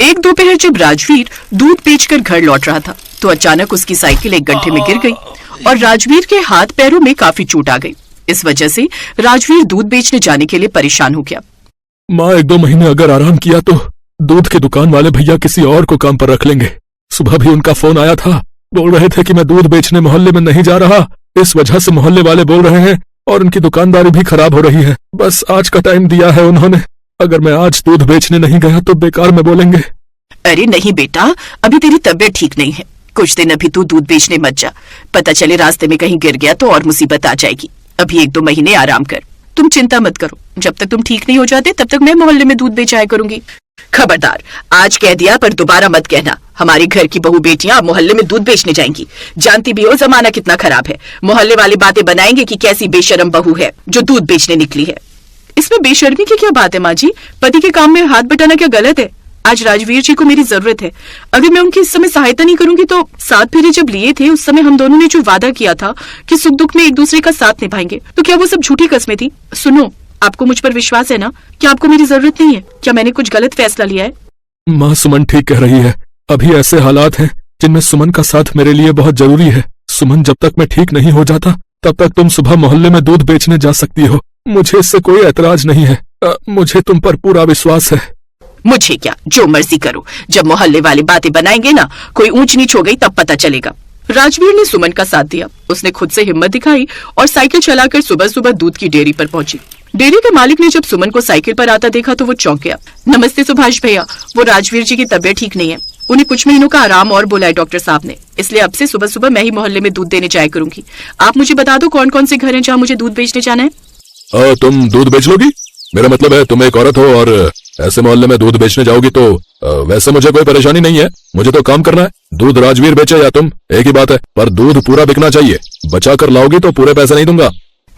एक दोपहर जब राजवीर दूध बेचकर घर लौट रहा था तो अचानक उसकी साइकिल एक गड्ढे में गिर गई और राजवीर के हाथ पैरों में काफी चोट आ गई। इस वजह से राजवीर दूध बेचने जाने के लिए परेशान हो गया। माँ, 1-2 महीने अगर आराम किया तो दूध के दुकान वाले भैया किसी और को काम पर रख लेंगे। सुबह भी उनका फोन आया था, बोल रहे थे कि मैं दूध बेचने मोहल्ले में नहीं जा रहा, इस वजह से मोहल्ले वाले बोल रहे हैं और उनकी दुकानदारी भी खराब हो रही है। बस आज का टाइम दिया है उन्होंने, अगर मैं आज दूध बेचने नहीं गया तो बेकार में बोलेंगे। अरे नहीं बेटा, अभी तेरी तबीयत ठीक नहीं है, कुछ दिन अभी तू दूध बेचने मत जा। पता चले रास्ते में कहीं गिर गया तो और मुसीबत आ जाएगी। अभी 1-2 महीने आराम कर। तुम चिंता मत करो, जब तक तुम ठीक नहीं हो जाते तब तक मैं मोहल्ले में दूध बेचाया करूंगी। खबरदार, आज कह दिया पर दोबारा मत कहना। हमारे घर की बहू बेटियां मोहल्ले में दूध बेचने जाएंगी। जानती भी हो जमाना कितना खराब है। मोहल्ले वाले बातें बनाएंगे कि कैसी बेशर्म बहू है जो दूध बेचने निकली है। इसमें बेशर्मी की क्या बात है माँ जी? पति के काम में हाथ बटाना क्या गलत है? आज राजवीर जी को मेरी जरूरत है। अगर मैं उनकी इस समय सहायता नहीं करूंगी तो 7 फेरे जब लिए थे उस समय हम दोनों ने जो वादा किया था कि सुख दुख में एक दूसरे का साथ निभाएंगे, तो क्या वो सब झूठी कस्में थी? सुनो, आपको मुझ पर विश्वास है ना? क्या आपको मेरी जरूरत नहीं है? क्या मैंने कुछ गलत फैसला लिया है? माँ, सुमन ठीक कह रही है। अभी ऐसे हालात हैं जिनमें सुमन का साथ मेरे लिए बहुत जरूरी है। सुमन, जब तक मैं ठीक नहीं हो जाता तब तक तुम सुबह मोहल्ले में दूध बेचने जा सकती हो। मुझे इससे कोई एतराज नहीं है। मुझे तुम पर पूरा विश्वास है। मुझे क्या, जो मर्जी करो। जब मोहल्ले वाले बातें बनाएंगे ना, कोई ऊंच नीच हो गई तब पता चलेगा। राजवीर ने सुमन का साथ दिया। उसने खुद से हिम्मत दिखाई और साइकिल चलाकर सुबह सुबह दूध की डेयरी पर पहुंची। डेयरी के मालिक ने जब सुमन को साइकिल पर आता देखा तो वो चौंक गया। नमस्ते सुभाष भैया, वो राजवीर जी की तबीयत ठीक नहीं है, उन्हें कुछ महीनों का आराम और बोला है डॉक्टर साहब ने, इसलिए अब से सुबह सुबह मैं ही मोहल्ले में दूध देने जाया करूंगी। आप मुझे बता दो कौन कौन से घर हैं जहाँ मुझे दूध बेचने जाना है। तुम दूध बेच लोगी? मेरा मतलब है तुम एक औरत हो और ऐसे मोहल्ले में दूध बेचने जाओगी तो वैसे मुझे कोई परेशानी नहीं है। मुझे तो काम करना है। दूध राजवीर बेचे या तुम, एक ही बात है, पर दूध पूरा बिकना चाहिए। बचा कर लाओगी तो पूरे पैसे नहीं दूंगा।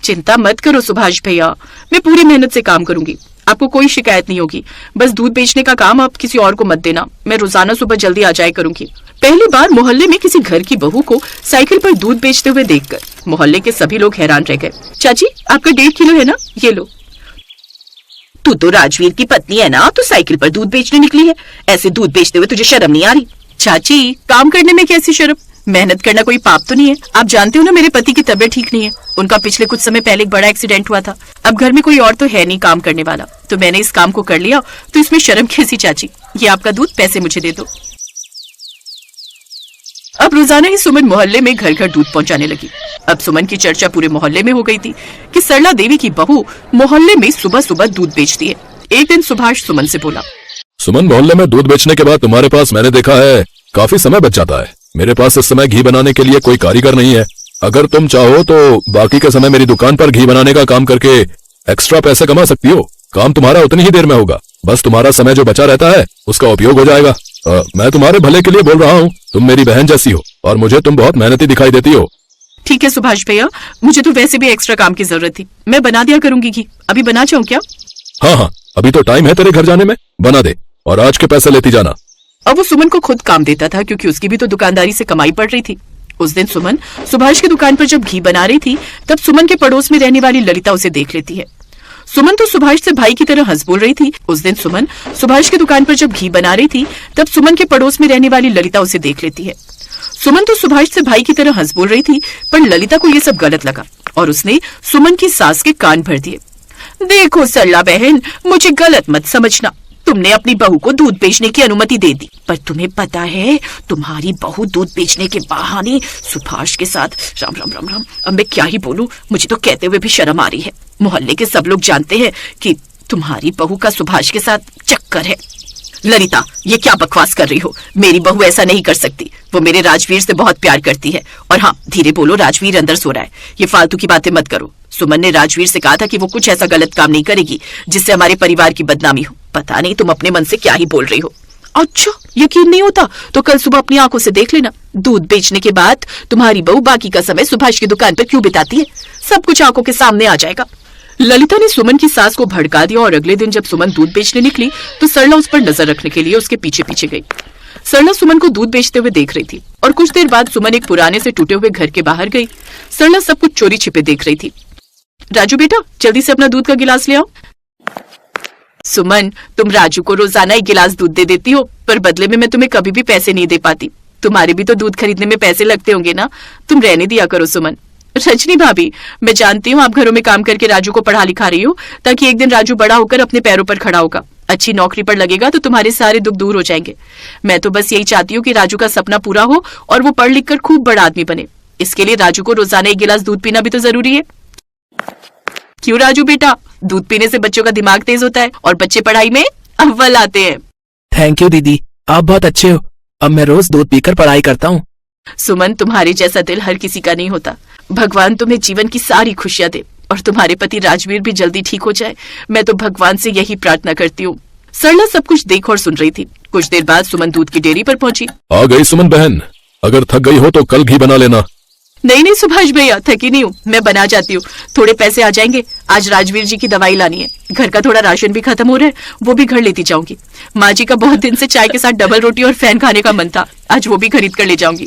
चिंता मत करो सुभाष भैया, मैं पूरी मेहनत से काम करूंगी, आपको कोई शिकायत नहीं होगी। बस दूध बेचने का काम आप किसी और को मत देना। मैं रोजाना सुबह जल्दी आ जाया करूंगी। पहली बार मोहल्ले में किसी घर की बहू को साइकिल पर दूध बेचते हुए देखकर मोहल्ले के सभी लोग हैरान रह गए। चाची, आपका 1.5 किलो है ना, ये लो। तू तो राजवीर की पत्नी है ना, तो साइकिल पर दूध बेचने निकली है। ऐसे दूध बेचते हुए तुझे शर्म नहीं आ रही? चाची, काम करने में कैसी शर्म? मेहनत करना कोई पाप तो नहीं है। आप जानते हो ना मेरे पति की तबीयत ठीक नहीं है। उनका पिछले कुछ समय पहले एक बड़ा एक्सीडेंट हुआ था। अब घर में कोई और तो है नहीं काम करने वाला, तो मैंने इस काम को कर लिया, तो इसमें शर्म कैसी चाची? ये आपका दूध, पैसे मुझे दे दो। अब रोजाना ही सुमन मोहल्ले में घर घर दूध पहुंचाने लगी। अब सुमन की चर्चा पूरे मोहल्ले में हो गई थी कि सरला देवी की बहू मोहल्ले में सुबह सुबह दूध बेचती है। एक दिन सुभाष सुमन से बोला, सुमन, मोहल्ले में दूध बेचने के बाद तुम्हारे पास मैंने देखा है काफी समय बच जाता है। मेरे पास इस समय घी बनाने के लिए कोई कारीगर नहीं है। अगर तुम चाहो तो बाकी का समय मेरी दुकान पर घी बनाने का काम करके एक्स्ट्रा पैसे कमा सकती हो। काम तुम्हारा उतनी ही देर में होगा, बस तुम्हारा समय जो बचा रहता है उसका उपयोग हो जाएगा। मैं तुम्हारे भले के लिए बोल रहा हूँ। तुम मेरी बहन जैसी हो और मुझे तुम बहुत मेहनती दिखाई देती हो। ठीक है सुभाष भैया, मुझे तो वैसे भी एक्स्ट्रा काम की जरूरत थी, मैं बना दिया करूंगी घी। अभी बना जाऊं क्या? हाँ, अभी तो टाइम है तेरे घर जाने में, बना दे और आज के पैसे लेती जाना। अब वो सुमन को खुद काम देता था क्योंकि उसकी भी तो दुकानदारी से कमाई पड़ रही थी। उस दिन सुमन सुभाष की दुकान पर जब घी बना रही थी तब सुमन के पड़ोस में रहने वाली ललिता उसे देख लेती है। सुमन तो सुभाष से भाई की तरह हंस बोल रही थी। उस दिन सुमन सुभाष की दुकान पर जब घी बना रही थी तब सुमन के पड़ोस में रहने वाली ललिता उसे देख लेती है। सुमन तो सुभाष से भाई की तरह हंस बोल रही थी, पर ललिता को ये सब गलत लगा और उसने सुमन की सास के कान भर दिए। देखो सरला बहन, मुझे गलत मत समझना। तुमने अपनी बहू को दूध बेचने की अनुमति दे दी, पर तुम्हें पता है तुम्हारी बहू दूध बेचने के बहाने सुभाष के साथ राम राम राम राम। अब मैं क्या ही बोलूं, मुझे तो कहते हुए भी शर्म आ रही है। मोहल्ले के सब लोग जानते हैं कि तुम्हारी बहू का सुभाष के साथ चक्कर है। ललिता, ये क्या बकवास कर रही हो? मेरी बहू ऐसा नहीं कर सकती। वो मेरे राजवीर से बहुत प्यार करती है। और हाँ, धीरे बोलो, राजवीर अंदर सो रहा है। ये फालतू की बातें मत करो। सुमन ने राजवीर से कहा था कि वो कुछ ऐसा गलत काम नहीं करेगी जिससे हमारे परिवार की बदनामी हो। पता नहीं तुम अपने मन से क्या ही बोल रही हो। अच्छा, यकीन नहीं होता तो कल सुबह अपनी आंखों से देख लेना। दूध बेचने के बाद तुम्हारी बहू बाकी का समय सुभाष की दुकान पर क्यों बिताती है, सब कुछ आंखों के सामने आ जाएगा। ललिता ने सुमन की सास को भड़का दिया और अगले दिन जब सुमन दूध बेचने निकली तो सरला उस पर नजर रखने के लिए उसके पीछे पीछे गई। सरला सुमन को दूध बेचते हुए देख रही थी और कुछ देर बाद सुमन एक पुराने से टूटे हुए घर के बाहर गई। सरला सब कुछ चोरी छिपे देख रही थी। राजू बेटा, जल्दी से अपना दूध का गिलास ले आओ। सुमन, तुम राजू को रोजाना 1 गिलास दूध दे देती हो, पर बदले में मैं तुम्हें कभी भी पैसे नहीं दे पाती। तुम्हारे भी तो दूध खरीदने में पैसे लगते होंगे ना, तुम रहने दिया करो सुमन। रजनी भाभी, मैं जानती हूँ आप घरों में काम करके राजू को पढ़ा लिखा रही हो, ताकि एक दिन राजू बड़ा होकर अपने पैरों पर खड़ा होगा, अच्छी नौकरी पर लगेगा तो तुम्हारे सारे दुख दूर हो जाएंगे। मैं तो बस यही चाहती हूँ कि राजू का सपना पूरा हो और वो पढ़ लिख कर खूब बड़ा आदमी बने। इसके लिए राजू को रोजाना 1 गिलास दूध पीना भी तो जरूरी है। क्यों राजू बेटा, दूध पीने से बच्चों का दिमाग तेज होता है और बच्चे पढ़ाई में अव्वल आते हैं। थैंक यू दीदी, आप बहुत अच्छे हो। अब मैं रोज दूध पीकर पढ़ाई करता हूँ। सुमन, तुम्हारे जैसा दिल हर किसी का नहीं होता। भगवान तुम्हें जीवन की सारी खुशियां दे और तुम्हारे पति राजवीर भी जल्दी ठीक हो जाए। मैं तो भगवान से यही प्रार्थना करती हूँ। सरला सब कुछ देख और सुन रही थी। कुछ देर बाद सुमन दूध की डेयरी पर पहुंची। आ गई सुमन बहन, अगर थक गई हो तो कल घी बना लेना। नहीं सुभाष भैया, थकी नहीं हूँ, मैं बना जाती हूँ। थोड़े पैसे आ जाएंगे, आज राजवीर जी की दवाई लानी है। घर का थोड़ा राशन भी खत्म हो रहा है, वो भी घर लेती जाऊंगी। माँ जी का बहुत दिन से चाय के साथ डबल रोटी और फैन खाने का मन था, आज वो भी खरीद कर ले जाऊंगी।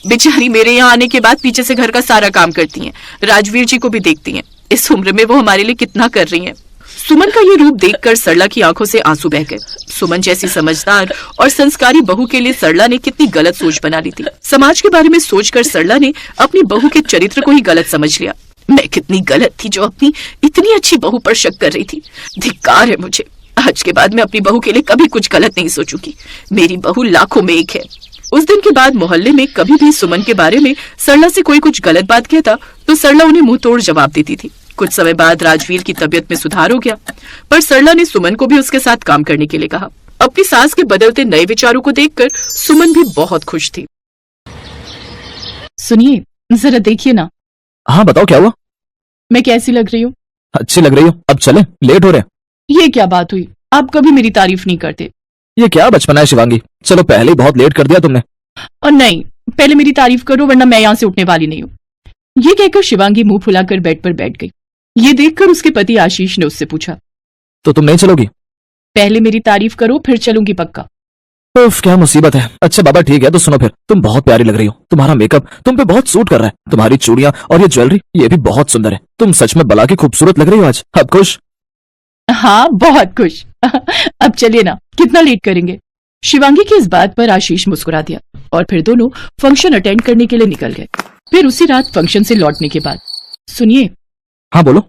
बेचारी मेरे यहाँ आने के बाद पीछे से घर का सारा काम करती हैं, राजवीर जी को भी देखती हैं। इस उम्र में वो हमारे लिए कितना कर रही हैं। सुमन का ये रूप देखकर सरला की आंखों से आंसू बह गए। सुमन जैसी समझदार और संस्कारी बहू के लिए सरला ने कितनी गलत सोच बना ली थी। समाज के बारे में सोचकर सरला ने अपनी बहू के चरित्र को ही गलत समझ लिया। मैं कितनी गलत थी जो अपनी इतनी अच्छी बहू पर शक कर रही थी। धिक्कार है मुझे। आज के बाद मैं अपनी बहू के लिए कभी कुछ गलत नहीं सोचूंगी। मेरी बहू लाखों में एक है। उस दिन के बाद मोहल्ले में कभी भी सुमन के बारे में सरला से कोई कुछ गलत बात कहता तो सरला उन्हें मुंह तोड़ जवाब देती थी। कुछ समय बाद राजवीर की तबीयत में सुधार हो गया, पर सरला ने सुमन को भी उसके साथ काम करने के लिए कहा। अपनी सास के बदलते नए विचारों को देखकर सुमन भी बहुत खुश थी। सुनिए, जरा देखिए ना। हाँ बताओ, क्या हुआ? मैं कैसी लग रही हूँ? अच्छी लग रही हो। अब चले, लेट हो रहे हैं। ये क्या बात हुई? आप कभी मेरी तारीफ नहीं करते। ये क्या बचपना है शिवांगी, चलो पहले ही बहुत लेट कर दिया तुमने। और नहीं, पहले मेरी तारीफ करो वरना मैं यहाँ से उठने वाली नहीं हूँ। ये कहकर शिवांगी मुंह फुलाकर बेड पर बैठ गई। ये देखकर उसके पति आशीष ने उससे पूछा, तो तुम नहीं चलोगी? पहले मेरी तारीफ करो फिर चलूंगी पक्का। उफ, क्या मुसीबत है। अच्छा बाबा ठीक है, तो सुनो फिर, तुम बहुत प्यारी लग रही हो। तुम्हारा मेकअप तुम पे बहुत सूट कर रहा है। तुम्हारी चूड़ियां और ये ज्वेलरी, ये भी बहुत सुंदर है। तुम सच में बला के खूबसूरत लग रही हो आज। अब खुश? हाँ, बहुत खुश। अब चलिए ना, कितना लेट करेंगे? शिवांगी की इस बात पर आशीष मुस्कुरा दिया और फिर दोनों फंक्शन अटेंड करने के लिए निकल गए। फिर उसी रात फंक्शन से लौटने के बाद, सुनिए। हाँ बोलो।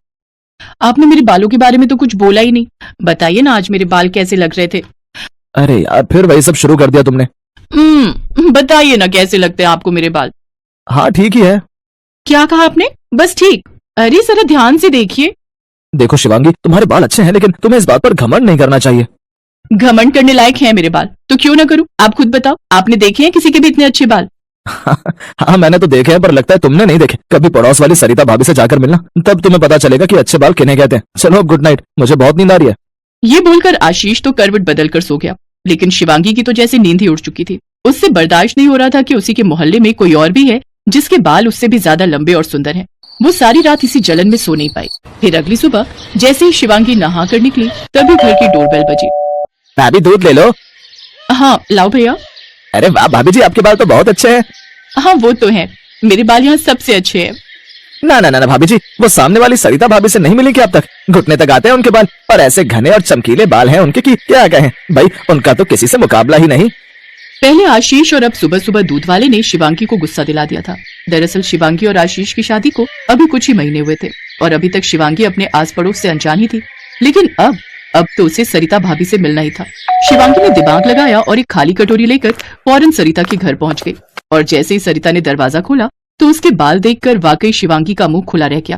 आपने मेरे बालों के बारे में तो कुछ बोला ही नहीं। बताइए ना, आज मेरे बाल कैसे लग रहे थे? अरे यार, फिर वही सब शुरू कर दिया तुमने। बताइए ना, कैसे लगते हैं आपको मेरे बाल? हाँ ठीक ही है। क्या कहा आपने? बस ठीक? अरे जरा ध्यान से देखिए। देखो शिवांगी, तुम्हारे बाल अच्छे हैं, लेकिन तुम्हें इस बात पर घमंड नहीं करना चाहिए। घमंड करने लायक हैं मेरे बाल, तो क्यों ना करूं? आप खुद बताओ, आपने देखे हैं किसी के भी इतने अच्छे बाल? हाँ मैंने तो देखे हैं, पर लगता है तुमने नहीं देखे। कभी पड़ोस वाली सरिता भाभी से जाकर मिलना, तब तुम्हें पता चलेगा कि अच्छे बाल किन्हें कहते हैं। चलो गुड नाइट, मुझे बहुत नींद आ रही है। ये बोलकर आशीष तो करवट बदल कर सो गया, लेकिन शिवांगी की तो जैसे नींद ही उड़ चुकी थी। उससे बर्दाश्त नहीं हो रहा था कि उसी के मोहल्ले में कोई और भी है जिसके बाल उससे भी ज्यादा लंबे और सुंदर हैं। वो सारी रात इसी जलन में सो नहीं पाई। फिर अगली सुबह जैसे ही शिवांगी नहा कर निकली, तभी घर की डोरबेल बजी। भाभी दूध ले लो। हाँ लाओ भैया। अरे वाह भाभी जी, आपके बाल तो बहुत अच्छे हैं। हाँ वो तो है, मेरे बाल यहाँ सबसे अच्छे हैं। ना ना ना भाभी जी, वो सामने वाली सरिता भाभी से नहीं मिली क्या अब तक? घुटने तक आते हैं उनके बाल, और ऐसे घने और चमकीले बाल हैं उनके कि क्या कहें। भाई उनका तो किसी से मुकाबला ही नहीं। पहले आशीष और अब सुबह सुबह दूध वाले ने शिवांगी को गुस्सा दिला दिया था। दरअसल शिवांगी और आशीष की शादी को अभी कुछ ही महीने हुए थे और अभी तक शिवांगी अपने आस पड़ोस से अनजान ही थी। लेकिन अब तो उसे सरिता भाभी से मिलना ही था। शिवांगी ने दिमाग लगाया और एक खाली कटोरी लेकर फौरन सरिता के घर पहुंच गई। और जैसे ही सरिता ने दरवाजा खोला तो उसके बाल देखकर वाकई शिवांगी का मुंह खुला रह गया।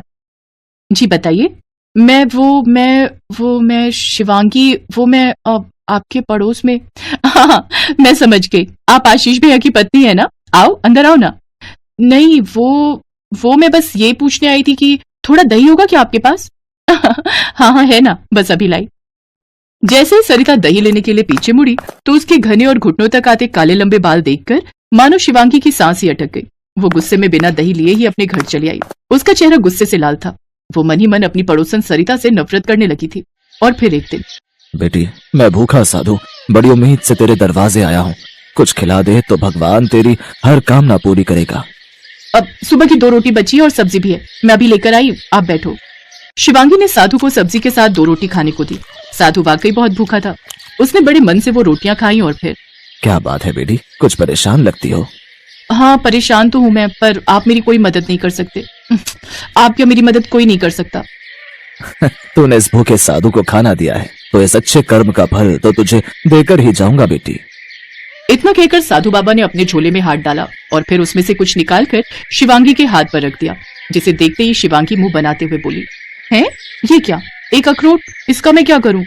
जी बताइए। मैं शिवांगी, मैं आपके पड़ोस में। हाँ, मैं समझ गई, आप आशीष भैया की पत्नी है ना? आओ अंदर आओ ना। नहीं, वो मैं बस ये पूछने आई थी कि थोड़ा दही होगा क्या आपके पास? हाँ है ना, बस अभी लाई। जैसे ही सरिता दही लेने के लिए पीछे मुड़ी तो उसके घने और घुटनों तक आते काले लंबे बाल देखकर मानो शिवांगी की सांस ही अटक गई। वो गुस्से में बिना दही लिए ही अपने घर चली आई। उसका चेहरा गुस्से से लाल था। वो मन ही मन अपनी पड़ोसन सरिता से नफरत करने लगी थी। और फिर एक दिन, बेटी मैं भूखा साधु बड़ी उम्मीद से तेरे दरवाजे आया हूँ, कुछ खिला दे तो भगवान तेरी हर कामना पूरी करेगा। अब सुबह की 2 रोटी बची है और सब्जी भी है, मैं अभी लेकर आई, आप बैठो। शिवांगी ने साधु को सब्जी के साथ 2 रोटी खाने को दी। साधु वाकई बहुत भूखा था। उसने बड़े मन से वो रोटियां खाई और फिर क्या बात है बेटी, कुछ परेशान लगती हो। हाँ परेशान तो हूं मैं, पर आप मेरी कोई मदद नहीं कर सकते। आप क्या मेरी मदद कोई नहीं कर सकता। तूने इस भूखे साधु को खाना दिया है तो इस अच्छे कर्म का फल तो तुझे देकर ही जाऊंगा बेटी। इतना कहकर साधु बाबा ने अपने झोले में हाथ डाला और फिर उसमें से कुछ निकालकर शिवांगी के हाथ पर रख दिया, जिसे देखते ही शिवांगी मुंह बनाते हुए बोली, हैं? ये क्या? एक अखरोट, इसका मैं क्या करूं?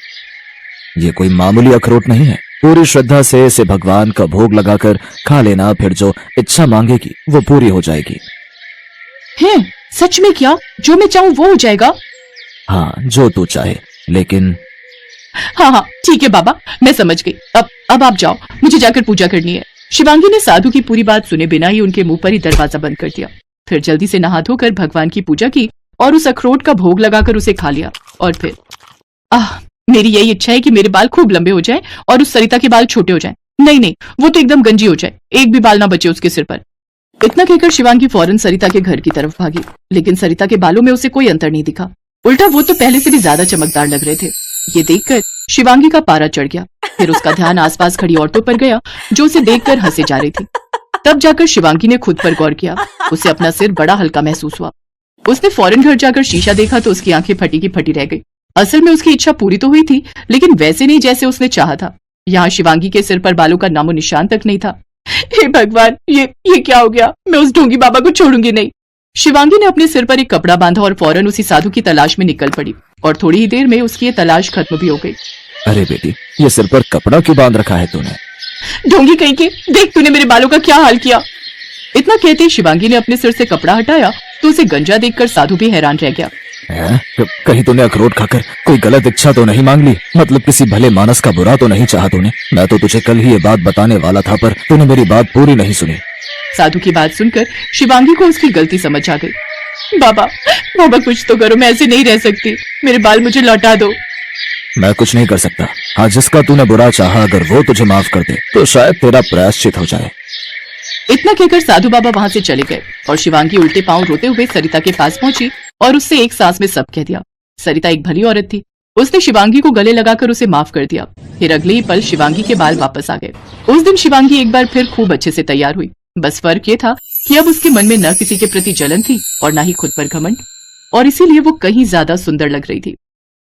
ये कोई मामूली अखरोट नहीं है। पूरी श्रद्धा से इसे भगवान का भोग लगाकर खा लेना, फिर जो इच्छा मांगेगी वो पूरी हो जाएगी। हैं? सच में क्या? जो मैं चाहूं वो हो जाएगा? हाँ, जो तू चाहे, लेकिन हाँ हाँ ठीक है बाबा, मैं समझ गई। अब आप जाओ, मुझे जाकर पूजा करनी है। शिवांगी ने साधु की पूरी बात सुने बिना ही उनके मुंह पर ही दरवाजा बंद कर दिया। फिर जल्दी से नहा धोकर भगवान की पूजा की और उस अखरोट का भोग लगाकर उसे खा लिया। और फिर मेरी यही इच्छा है कि मेरे बाल खूब लंबे हो जाएं और उस सरिता के बाल छोटे हो जाएं। नहीं नहीं, वो तो एकदम गंजी हो जाए, एक भी बाल ना बचे उसके सिर पर। इतना कहकर शिवांगी फौरन सरिता के घर की तरफ भागी, लेकिन सरिता के बालों में उसे कोई अंतर नहीं दिखा। उल्टा वो तो पहले से भी ज्यादा चमकदार लग रहे थे। ये देखकर शिवांगी का पारा चढ़ गया। फिर उसका ध्यान आसपास खड़ी औरतों पर गया जो उसे देखकर हंसे जा रही थी। तब जाकर शिवांगी ने खुद पर गौर किया। उसे अपना सिर बड़ा हल्का महसूस हुआ। उसने फौरन घर जाकर शीशा देखा तो उसकी आंखें फटी की फटी रह गई। असल में उसकी इच्छा पूरी तो हुई थी, लेकिन वैसे नहीं जैसे उसने चाहा था। यहाँ शिवांगी के सिर पर बालों का नामो निशान तक नहीं था। हे भगवान, ये क्या हो गया? मैं उस ढोंगी बाबा को छोड़ूंगी नहीं। शिवांगी ने अपने सिर पर एक कपड़ा बांधा और फौरन उसी साधु की तलाश में निकल पड़ी और थोड़ी ही देर में उसकी ये तलाश खत्म भी हो गई। अरे बेटी, ये सिर पर कपड़ा क्यों बांध रखा है तूने? ढोंगी कहीं के, देख तूने मेरे बालों का क्या हाल किया। इतना कहते ही शिवांगी ने अपने सिर से कपड़ा हटाया तो उसे गंजा देखकर साधु भी हैरान रह गया। कहीं तूने अखरोट खाकर कोई गलत इच्छा तो नहीं मांग ली? मतलब किसी भले मानस का बुरा तो नहीं चाहा तूने? मैं तो तुझे कल ही ये बात बताने वाला था, पर तूने मेरी बात पूरी नहीं सुनी। साधु की बात सुनकर शिवांगी को उसकी गलती समझ आ गई। बाबा कुछ तो करो, मैं ऐसे नहीं रह सकती। मेरे बाल मुझे लौटा दो। मैं कुछ नहीं कर सकता। हाँ, जिसका तूने बुरा चाहा अगर वो तुझे माफ कर दे तो शायद तेरा प्रायश्चित हो जाए। इतना कहकर साधु बाबा वहां से चले गए और शिवांगी उल्टे पांव रोते हुए सरिता के पास पहुंची और उससे एक सांस में सब कह दिया। सरिता एक भली औरत थी। उसने शिवांगी को गले लगाकर उसे माफ कर दिया। फिर अगले ही पल शिवांगी के बाल वापस आ गए। उस दिन शिवांगी एक बार फिर खूब अच्छे से तैयार हुई। बस फर्क ये था कि अब उसके मन में न किसी के प्रति जलन थी और न ही खुद पर घमंड, और इसीलिए वो कहीं ज्यादा सुंदर लग रही थी।